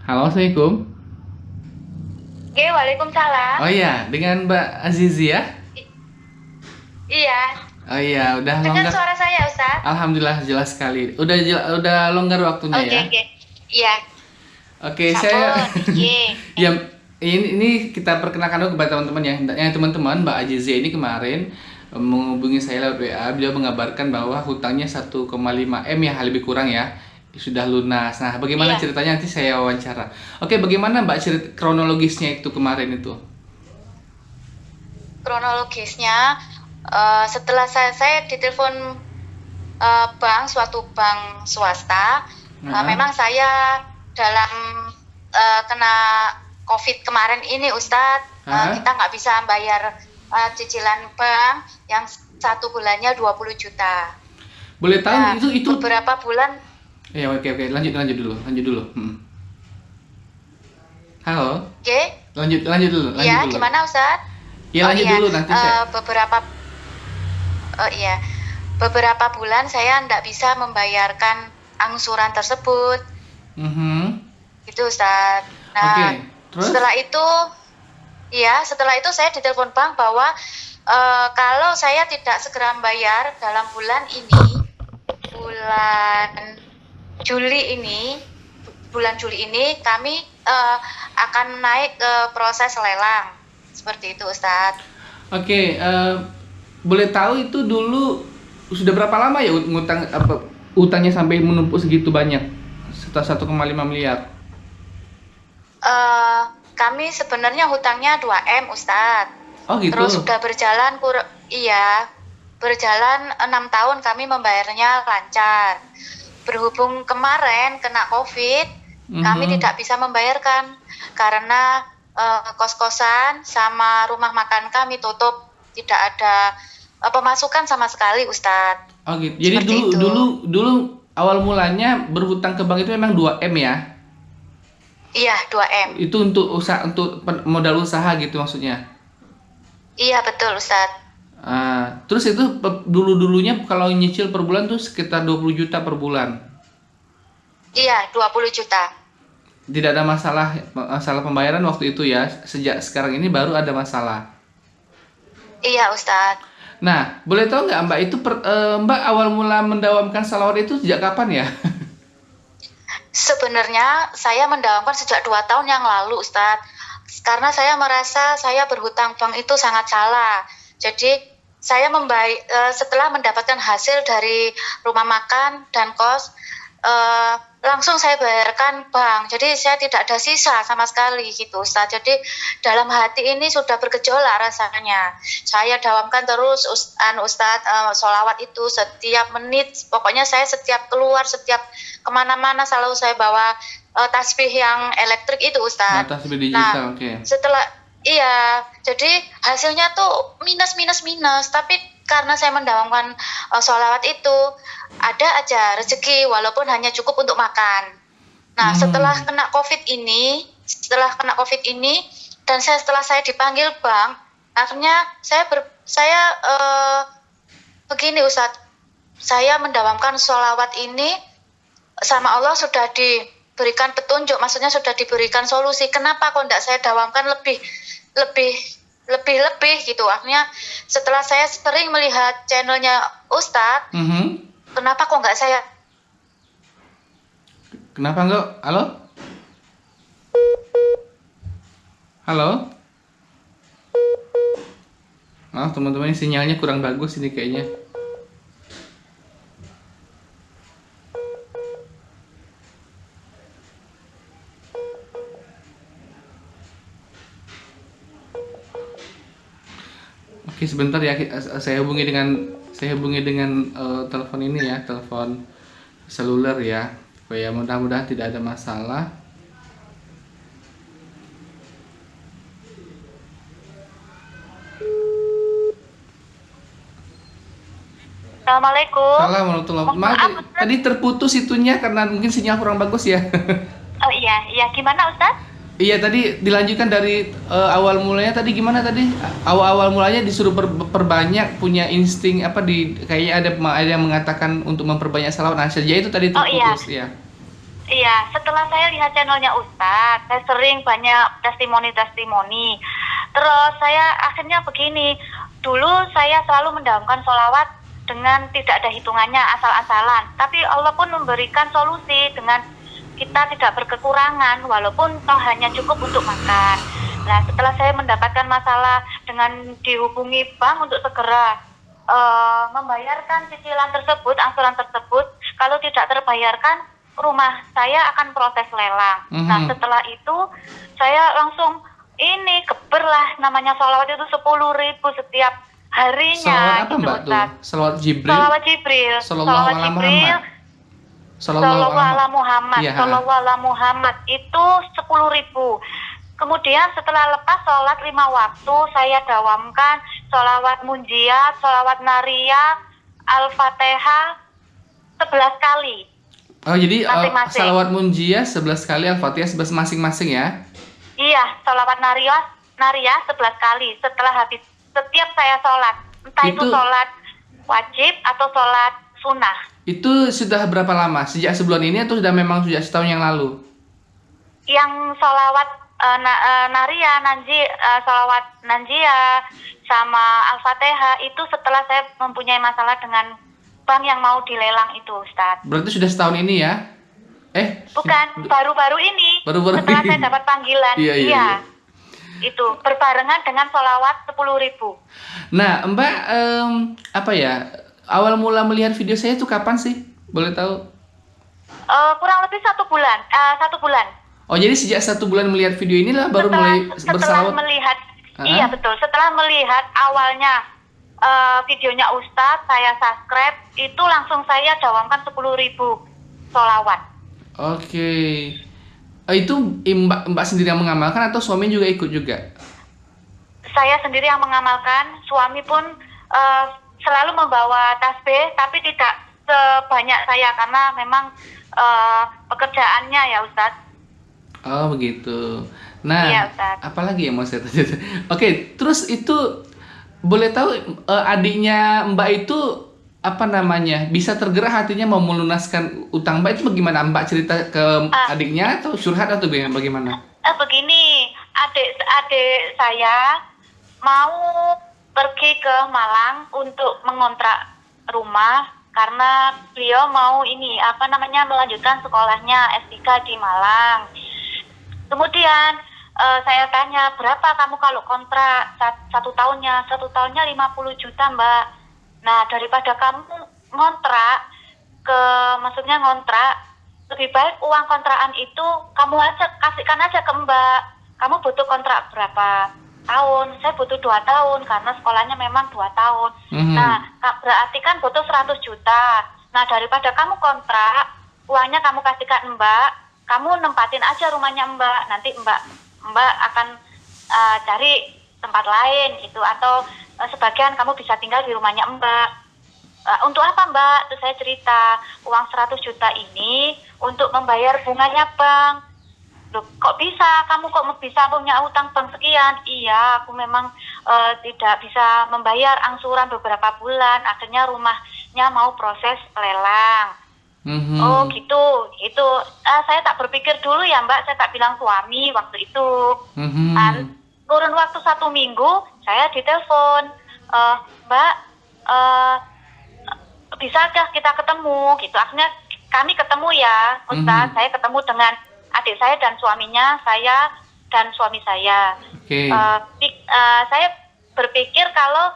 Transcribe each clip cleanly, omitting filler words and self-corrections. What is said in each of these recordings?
Halo, Assalamualaikum. Oke, waalaikumsalam. Oh iya, dengan Mbak Azizi ya? I- iya, Oh iya, udah dengar longgar. suara saya, Ustaz? Alhamdulillah jelas sekali. Udah longgar waktunya Oke, ya. oke. Iya, Oke, saya sampun. Iya. ya ini kita perkenalkan dulu kepada teman-teman ya. Yang teman-teman, Mbak Azizi ini kemarin menghubungi saya lewat WA. Beliau mengabarkan bahwa hutangnya 1,5 M ya, lebih kurang ya. Sudah lunas. Nah, bagaimana Iya, ceritanya nanti saya wawancara. Oke, bagaimana Mbak kronologisnya itu kemarin itu? kronologisnya setelah saya ditelepon bank, suatu bank swasta. Nah, Memang saya dalam kena COVID kemarin ini, Ustadz. Hah? Kita nggak bisa bayar cicilan bank yang satu bulannya 20 juta. Boleh Nah, tahu itu. beberapa bulan. Ya, oke, lanjut dulu. Halo, Oke. lanjut dulu, Iya, gimana, Ustadz? Ya, Oh lanjut iya, dulu nanti saya. oh iya, beberapa bulan saya tidak bisa membayarkan angsuran tersebut, Mhm. gitu Ustaz. Oke, Nah, terus? setelah itu saya ditelepon bank bahwa kalau saya tidak segera membayar dalam bulan ini, bulan bulan Juli ini kami akan naik ke proses lelang, seperti itu Ustaz. Oke, boleh tahu itu dulu sudah berapa lama ya utangnya sampai menumpuk segitu banyak? Setelah 1,5 miliar. Kami sebenarnya hutangnya 2 M, Ustadz. Oh gitu. Terus sudah berjalan 6 tahun kami membayarnya lancar. Berhubung kemarin kena COVID, kami Mhm. tidak bisa membayarkan karena kos-kosan sama rumah makan kami tutup, tidak ada pemasukan sama sekali, Ustadz. Oh gitu. Jadi Seperti dulu itu. dulu dulu awal mulanya berhutang ke bank itu memang 2 M ya? Iya, 2 M. Itu untuk modal usaha gitu maksudnya. Iya, betul, Ustadz. Terus itu dulu-dulunya kalau nyicil per bulan tuh sekitar 20 juta per bulan. Iya, 20 juta. Tidak ada masalah pembayaran waktu itu ya. Sejak sekarang ini baru ada masalah. Iya, Ustadz. Nah, boleh tahu nggak Mbak itu Mbak awal mula mendawamkan salawat itu sejak kapan ya? Sebenarnya saya mendawamkan sejak 2 tahun yang lalu, Ustadz. Karena saya merasa saya berhutang bank itu sangat salah. Jadi saya setelah mendapatkan hasil dari rumah makan dan kos, langsung saya bayarkan bank. Jadi saya tidak ada sisa sama sekali gitu, Ustadz. Jadi dalam hati ini sudah bergejolak rasanya. Saya dawamkan terus Ustadz, sholawat itu setiap menit. Pokoknya saya setiap keluar, setiap kemana-mana selalu saya bawa tasbih yang elektrik itu, Ustadz. Tasbih Nah, digital, oke. iya, jadi hasilnya tuh minus minus minus. Tapi karena saya mendawamkan sholawat itu, ada aja rezeki walaupun hanya cukup untuk makan. Nah, setelah kena COVID ini dan setelah saya dipanggil bank, akhirnya saya begini, Ustadz. Saya mendawamkan sholawat ini sama Allah sudah diberikan petunjuk, maksudnya sudah diberikan solusi. Kenapa kok tidak saya dawamkan lebih gitu. Akhirnya setelah saya sering melihat channelnya Ustadz, kenapa kok nggak saya. Kenapa enggak? Halo? Halo? Maaf teman-teman, ini sinyalnya kurang bagus ini kayaknya. Oke, sebentar ya, saya hubungi dengan telepon ini ya, telepon seluler ya, supaya mudah-mudahan tidak ada masalah. Assalamualaikum. Assalamualaikum warahmatullahi wabarakatuh. Tadi terputus itunya karena mungkin sinyal kurang bagus ya. Oh iya, gimana Ustadz? Iya, tadi dilanjutkan dari awal mulanya tadi gimana tadi? Awal mulanya disuruh perbanyak, punya insting kayaknya ada yang mengatakan untuk memperbanyak salawat. Nah, saja itu tadi Oh iya, terputus ya. Iya, setelah saya lihat channelnya Ustadz, saya sering banyak testimoni-testimoni. Terus saya akhirnya begini, dulu saya selalu mendamkan sholawat dengan tidak ada hitungannya, asal-asalan. Tapi Allah pun memberikan solusi dengan kita tidak berkekurangan, walaupun toh hanya cukup untuk makan. Nah, setelah saya mendapatkan masalah dengan dihubungi bank untuk segera membayarkan cicilan tersebut, angsuran tersebut, kalau tidak terbayarkan, rumah saya akan proses lelang. Nah, setelah itu saya langsung ini geber lah, namanya sholawat itu 10.000 setiap harinya. Salawat apa gitu, Mbak tuh? Ustaz. Salawat Jibril? Salawat Jibril. Sallallahu Salawat ala Jibril. Muhammad. Sallallahu ala Muhammad. Iya, Sallallahu ala Muhammad itu 10.000. Kemudian setelah lepas sholat 5 waktu, saya dawamkan sholawat munjiat, sholawat nariyah, al-fatihah 11 kali. Oh, jadi Masing-masing. salawat munjiah 11 kali, Al-Fatihah 11 masing-masing ya? Iya, sholawat nariyah 11 kali setelah habis setiap saya sholat. Entah itu Itu- sholat wajib atau sholat sunnah. Itu sudah berapa lama? Sejak sebulan ini atau sudah memang sejak setahun yang lalu? Yang sholawat nariyah, sholawat nanjia sama al-fatihah itu setelah saya mempunyai masalah dengan bank yang mau dilelang itu, Ustadz. Berarti sudah setahun ini ya? Bukan, baru-baru ini. Baru-baru setelah ini. saya dapat panggilan. Iya. Itu berbarengan dengan sholawat 10.000. Nah, Mbak, apa ya? Awal mula melihat video saya itu kapan sih? Boleh tahu? Kurang lebih 1 bulan. 1 bulan. Oh, jadi sejak 1 bulan melihat video inilah baru mulai Setelah bersalawat? melihat, Ah. iya betul. Setelah melihat awalnya videonya Ustadz, saya subscribe, itu langsung saya dawamkan 10.000 sholawat. Oke. Itu Mbak sendiri yang mengamalkan atau suami juga ikut juga? Saya sendiri yang mengamalkan, suami pun selalu membawa tasbih, tapi tidak sebanyak saya karena memang pekerjaannya ya Ustadz. Oh, begitu. Nah, Iya, Ustaz. apalagi yang mau saya tanya? Oke, terus itu boleh tahu adiknya Mbak itu apa namanya? Bisa tergerak hatinya mau melunaskan utang Mbak itu bagaimana? Mbak cerita ke adiknya atau curhat atau bagaimana? Begini, adik saya mau pergi ke Malang untuk mengontrak rumah karena beliau mau melanjutkan sekolahnya S3 di Malang. Kemudian saya tanya, berapa kamu kalau kontrak 1 tahunnya? 1 tahunnya 50 juta, Mbak. Nah, daripada kamu ngontrak lebih baik uang kontrakan itu kamu kasihkan aja ke Mbak. Kamu butuh kontrak berapa tahun? Saya butuh 2 tahun karena sekolahnya memang 2 tahun. Nah, berarti kan butuh 100 juta. Nah, daripada kamu kontrak, uangnya kamu kasihkan Mbak, kamu nempatin aja rumahnya Mbak. Nanti Mbak akan cari tempat lain gitu, atau sebagian kamu bisa tinggal di rumahnya Mbak. Untuk apa Mbak? Terus saya cerita, uang 100 juta ini untuk membayar bunganya bank. Loh, kok bisa? Kamu kok bisa punya utang bank sekian? Iya, aku memang tidak bisa membayar angsuran beberapa bulan. Akhirnya rumahnya mau proses lelang. Oh gitu. Saya tak berpikir dulu ya Mbak, saya tak bilang suami waktu itu. Kurun waktu 1 minggu, saya ditelepon, Mbak, bisakah kita ketemu gitu. Akhirnya kami ketemu ya Ustaz. Saya ketemu dengan adik saya dan suaminya, saya dan suami saya. Saya berpikir kalau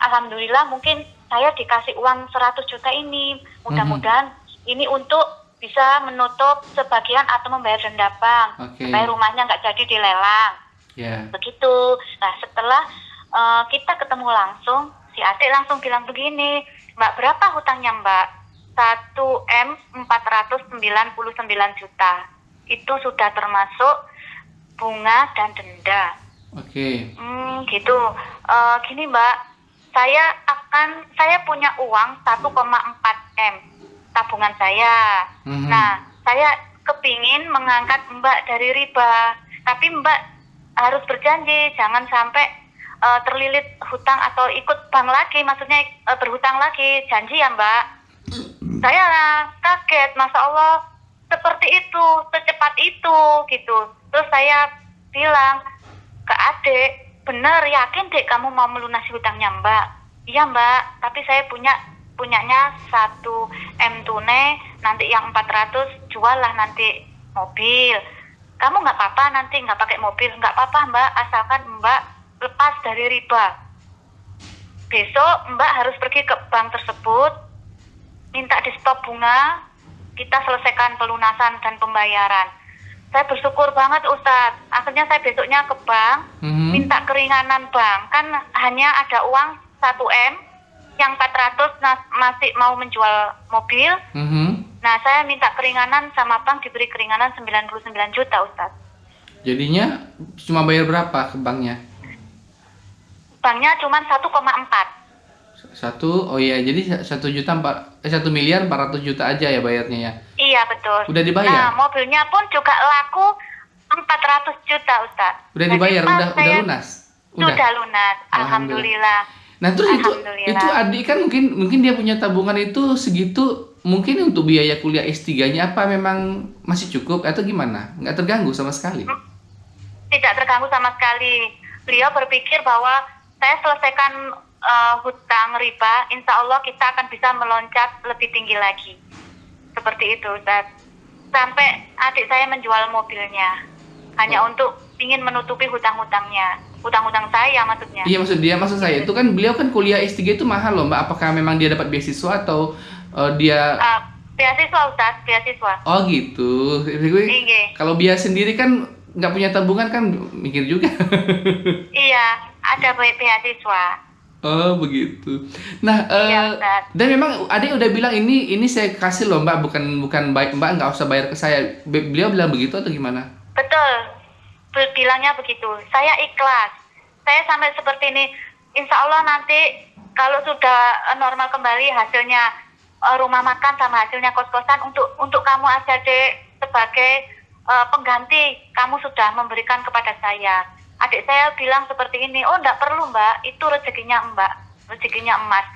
alhamdulillah mungkin saya dikasih uang 100 juta ini, mudah-mudahan ini untuk bisa menutup sebagian atau membayar denda bank supaya rumahnya nggak jadi dilelang. Begitu. Nah, setelah kita ketemu langsung, si adik langsung bilang begini, Mbak, berapa hutangnya Mbak? 1M 499 juta. Itu sudah termasuk bunga dan denda. Gitu. Gini Mbak, saya punya uang 1,4M tabungan saya. Nah, saya kepingin mengangkat Mbak dari riba, tapi Mbak harus berjanji jangan sampai terlilit hutang atau ikut bank lagi, maksudnya berhutang lagi. Janji ya Mbak. Saya kaget, Masya Allah, seperti itu, secepat itu gitu. Terus saya bilang ke adik, bener yakin dek kamu mau melunasi hutangnya Mbak? Iya Mbak, tapi saya punyanya 1 M tunai, nanti yang 400 jual lah nanti mobil. Kamu nggak apa-apa nanti nggak pakai mobil, nggak apa-apa Mbak, asalkan Mbak lepas dari riba. Besok Mbak harus pergi ke bank tersebut, minta di stop bunga, kita selesaikan pelunasan dan pembayaran. Saya bersyukur banget Ustadz. Akhirnya saya besoknya ke bank, minta keringanan bank. Kan hanya ada uang 1 M, yang 400 masih mau menjual mobil. Nah, saya minta keringanan sama bank, diberi keringanan 99 juta Ustadz. Jadinya cuma bayar berapa ke banknya? Banknya cuma 1,4. Oh iya, jadi 1.400.000.000 aja ya bayarnya ya? Iya betul. Udah dibayar? Nah, mobilnya pun juga laku 400 juta Ustadz. Udah dibayar, udah lunas? Sudah lunas, Alhamdulillah. Nah terus itu adik kan mungkin dia punya tabungan itu segitu, mungkin untuk biaya kuliah S3-nya apa memang masih cukup atau gimana? Nggak terganggu sama sekali? Tidak terganggu sama sekali. Beliau berpikir bahwa saya selesaikan hutang riba, insya Allah kita akan bisa meloncat lebih tinggi lagi. Seperti itu Ustaz. Sampai adik saya menjual mobilnya hanya untuk ingin menutupi hutang-hutangnya. Hutang-hutang saya maksudnya. Iya maksud saya itu kan beliau kan kuliah S3 itu mahal loh Mbak. Apakah memang dia dapat beasiswa atau dia beasiswa Ustaz, beasiswa. Oh gitu. Kalau biaya sendiri kan nggak punya tabungan kan mikir juga. Iya, ada beasiswa. Oh begitu. Nah, iya, dan memang adik udah bilang ini saya kasih loh Mbak, bukan baik Mbak nggak usah bayar ke saya. Beliau bilang begitu atau gimana? Betul. Bilangnya begitu. Saya ikhlas. Saya sampai seperti ini. Insya Allah nanti kalau sudah normal kembali hasilnya rumah makan sama hasilnya kos-kosan untuk kamu aja dek, sebagai pengganti kamu sudah memberikan kepada saya. Adik saya bilang seperti ini, oh enggak perlu Mbak, itu rezekinya Mbak, rezekinya emas.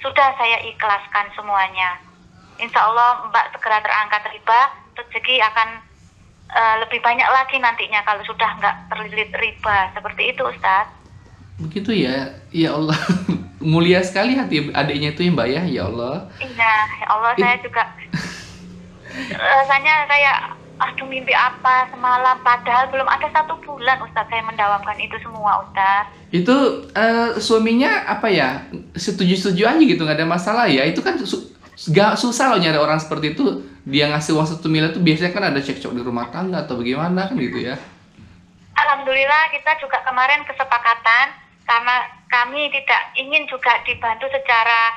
Sudah saya ikhlaskan semuanya. Insya Allah Mbak segera terangkat riba, rezeki akan lebih banyak lagi nantinya kalau sudah nggak terlilit riba. Seperti itu Ustaz. Begitu ya, ya Allah. Mulia sekali hati adiknya itu ya Mbak ya, ya Allah. Iya, ya Allah saya juga rasanya kayak aduh mimpi apa semalam, padahal belum ada 1 bulan Ustaz saya mendawamkan itu semua Ustaz. Itu suaminya apa ya, setuju-setuju aja gitu, nggak ada masalah ya. Itu kan gak susah loh nyari orang seperti itu. Dia ngasih uang 1 miliar tuh biasanya kan ada cekcok di rumah tangga atau bagaimana kan gitu ya. Alhamdulillah kita juga kemarin kesepakatan, karena kami tidak ingin juga dibantu secara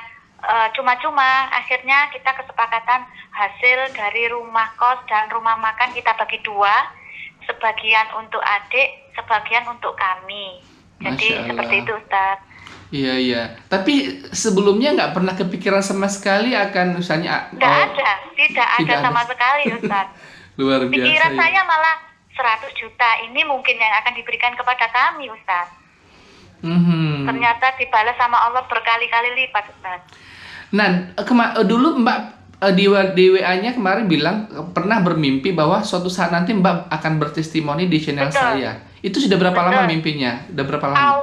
cuma-cuma. Akhirnya kita kesepakatan hasil dari rumah kos dan rumah makan kita bagi 2, sebagian untuk adik, sebagian untuk kami. Jadi seperti itu Ustaz. Iya. Tapi sebelumnya nggak pernah kepikiran sama sekali akan misalnya? Tidak ada sama sekali Ustaz. Luar biasa. Pikiran saya malah 100 juta ini mungkin yang akan diberikan kepada kami Ustaz. Ternyata dibalas sama Allah berkali-kali lipat Ustaz. Nah, dulu Mbak di WA-nya kemarin bilang pernah bermimpi bahwa suatu saat nanti Mbak akan bertestimoni di channel saya. Itu sudah berapa lama mimpinya? Udah berapa lama?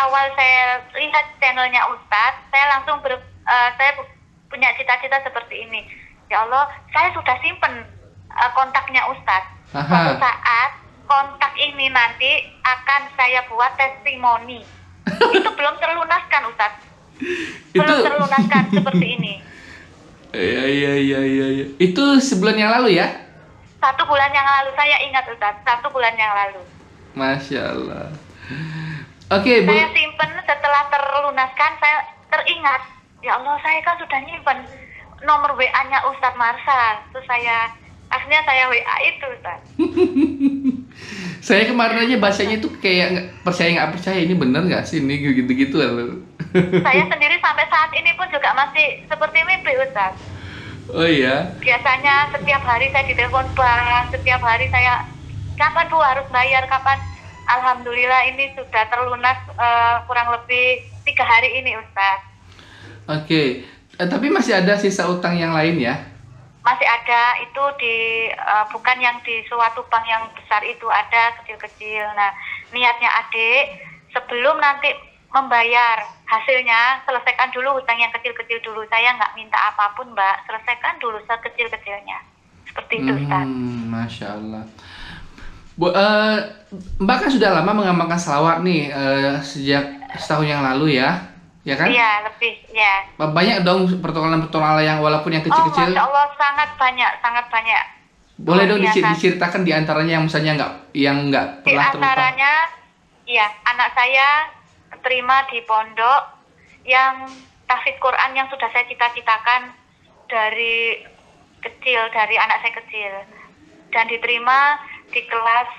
Awal saya lihat channelnya Ustadz, saya langsung saya punya cita-cita seperti ini. Ya Allah, saya sudah simpen kontaknya Ustadz. Suatu saat kontak ini nanti akan saya buat testimoni. Itu belum terlunaskan Ustadz. Belum terlunaskan seperti ini. Iya. Itu sebulan yang lalu ya? 1 bulan yang lalu, saya ingat Ustadz, 1 bulan yang lalu. Masya Allah. Oke, Bu. Saya simpen, setelah terlunaskan saya teringat, ya Allah saya kan sudah nyimpen nomor WA-nya Ustadz Marsal. Terus akhirnya saya WA itu Ustadz. Saya kemarin aja bahasanya itu kayak percaya nggak percaya, ini bener nggak sih ini gitu-gitu. Saya sendiri sampai saat ini pun juga masih seperti mimpi Ustadz. Oh iya. Biasanya setiap hari saya ditelepon bank, setiap hari saya kapan Bu harus bayar, kapan. Alhamdulillah ini sudah terlunas kurang lebih 3 hari ini Ustadz. Oke. Tapi masih ada sisa utang yang lain ya? masih ada itu bukan yang di suatu bank yang besar itu, ada kecil-kecil. Nah, niatnya adik sebelum nanti membayar hasilnya, selesaikan dulu hutang yang kecil-kecil dulu. Saya nggak minta apapun, Mbak, selesaikan dulu sekecil-kecilnya. Seperti itu, Ustaz. Masya Allah. Mbak kan sudah lama mengamalkan salawat nih, sejak setahun yang lalu ya kan? Iya, lebih, ya. Banyak dong pertolongan-pertolongan yang walaupun yang kecil-kecil. Masya Allah, sangat banyak, sangat banyak. Boleh dong Biasa. diceritakan di antaranya yang misalnya nggak Di pernah terlupa. antaranya, iya, anak saya terima di pondok yang tahfidz Quran yang sudah saya cita-citakan dari kecil, dari anak saya kecil, dan diterima di kelas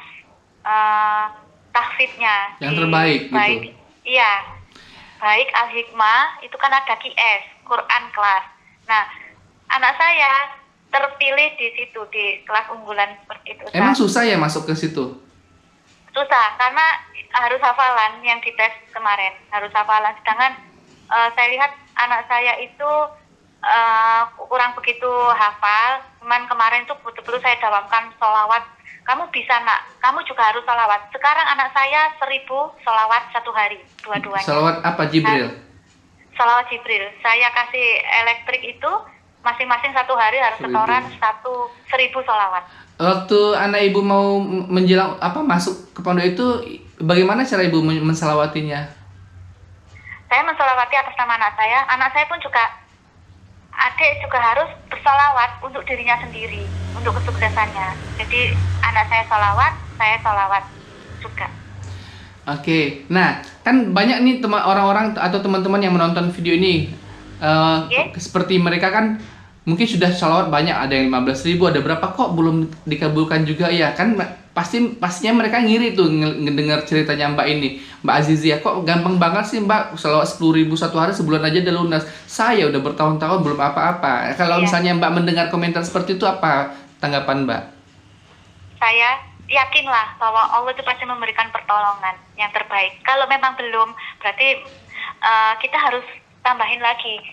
tahfidznya. Yang terbaik baik, gitu. Iya, baik Al-Hikmah itu kan ada QS, Quran kelas. Nah, anak saya terpilih di situ, di kelas unggulan seperti itu. Emang susah ya masuk ke situ? Susah, karena harus hafalan yang dites kemarin, harus hafalan. Sedangkan saya lihat anak saya itu kurang begitu hafal, cuman kemarin tuh betul-betul saya dawamkan sholawat. Kamu bisa nak, kamu juga harus sholawat. Sekarang anak saya 1000 sholawat satu hari, dua-duanya. Sholawat apa, Jibril? Sholawat Jibril. Saya kasih elektrik itu, masing-masing satu hari harus setoran 1000 sholawat. Waktu anak ibu mau menjelang masuk ke pondok itu, bagaimana cara ibu mensalawatinya? Saya mensolawati atas nama anak saya. Anak saya pun juga, adik juga harus bersolawat untuk dirinya sendiri, untuk kesuksesannya. Jadi anak saya solawat juga. Oke, nah kan banyak nih orang-orang atau teman-teman yang menonton video ini, seperti mereka kan mungkin sudah sholawat banyak, ada yang 15.000, ada berapa kok belum dikabulkan juga ya kan? Pastinya mereka ngiri tuh ngedengar ceritanya Mbak ini, Mbak Azizia, kok gampang banget sih Mbak, sholawat 10.000 satu hari, sebulan aja udah lunas. Saya udah bertahun-tahun belum apa-apa. Kalau misalnya Mbak mendengar komentar seperti itu, apa tanggapan Mbak? Saya yakinlah bahwa Allah itu pasti memberikan pertolongan yang terbaik. Kalau memang belum, berarti kita harus tambahin lagi.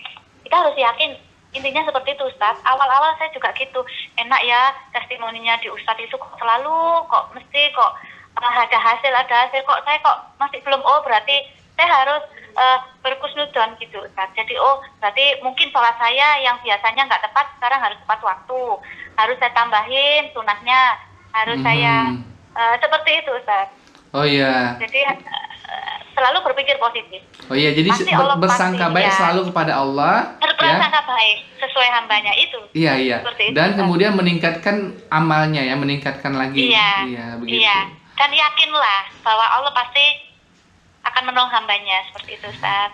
Kita harus yakin. Intinya seperti itu, Ustaz. Awal-awal saya juga gitu. Enak ya testimoninya di Ustaz itu kok selalu, kok mesti kok ada hasil, kok saya kok masih belum. Oh, berarti saya harus berkusnudon gitu, Ustaz. Jadi berarti mungkin sholat saya yang biasanya nggak tepat, sekarang harus tepat waktu. Harus saya tambahin sunahnya. Harus saya seperti itu, Ustaz. Oh iya. Jadi selalu berpikir positif. Oh iya, jadi bersangka baik selalu kepada Allah. Berprasangka baik sesuai hambanya itu. Iya. Dan kemudian meningkatkan amalnya ya, meningkatkan lagi. Iya, begitu. Iya. Dan yakinlah bahwa Allah pasti akan menolong hambanya, seperti itu, Ustaz.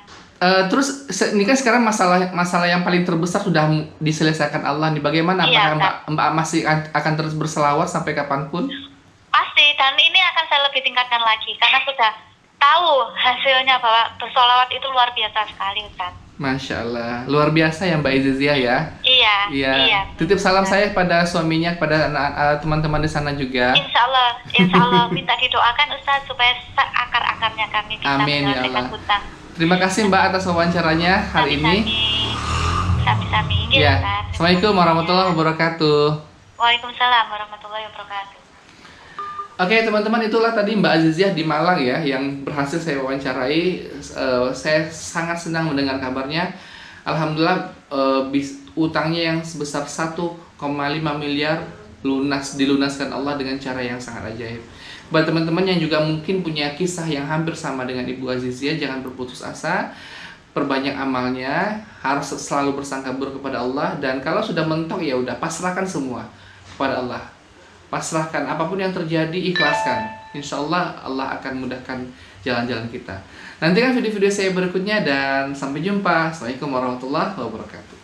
Terus ini kan sekarang masalah yang paling terbesar sudah diselesaikan Allah nih. Bagaimana? Apakah Mbak masih akan terus berselawat sampai kapanpun? Pasti, dan ini akan saya lebih tingkatkan lagi karena sudah tahu hasilnya bahwa bersolawat itu luar biasa sekali, Ustaz. Masya Allah, luar biasa ya Mbak Azizia ya. Iya. Titip salam saya pada suaminya, pada teman-teman di sana juga. Insya Allah minta didoakan Ustaz supaya akar-akarnya kami bisa menyelesaikan hutang. Terima kasih Mbak atas wawancaranya hari ini. Sami-sami. Ya. Assalamualaikum warahmatullahi wabarakatuh. Waalaikumsalam warahmatullahi wabarakatuh. Oke teman-teman, itulah tadi Mbak Aziziah di Malang ya yang berhasil saya wawancarai. Saya sangat senang mendengar kabarnya. Alhamdulillah utangnya yang sebesar 1,5 miliar dilunaskan Allah dengan cara yang sangat ajaib. Buat teman-teman yang juga mungkin punya kisah yang hampir sama dengan Ibu Aziziah, jangan berputus asa. Perbanyak amalnya, harus selalu bersangka buruk kepada Allah, dan kalau sudah mentok ya udah pasrahkan semua kepada Allah. Pasrahkan apapun yang terjadi, ikhlaskan. Insya Allah Allah akan mudahkan jalan-jalan kita. Nantikan video-video saya berikutnya dan sampai jumpa. Assalamualaikum warahmatullahi wabarakatuh.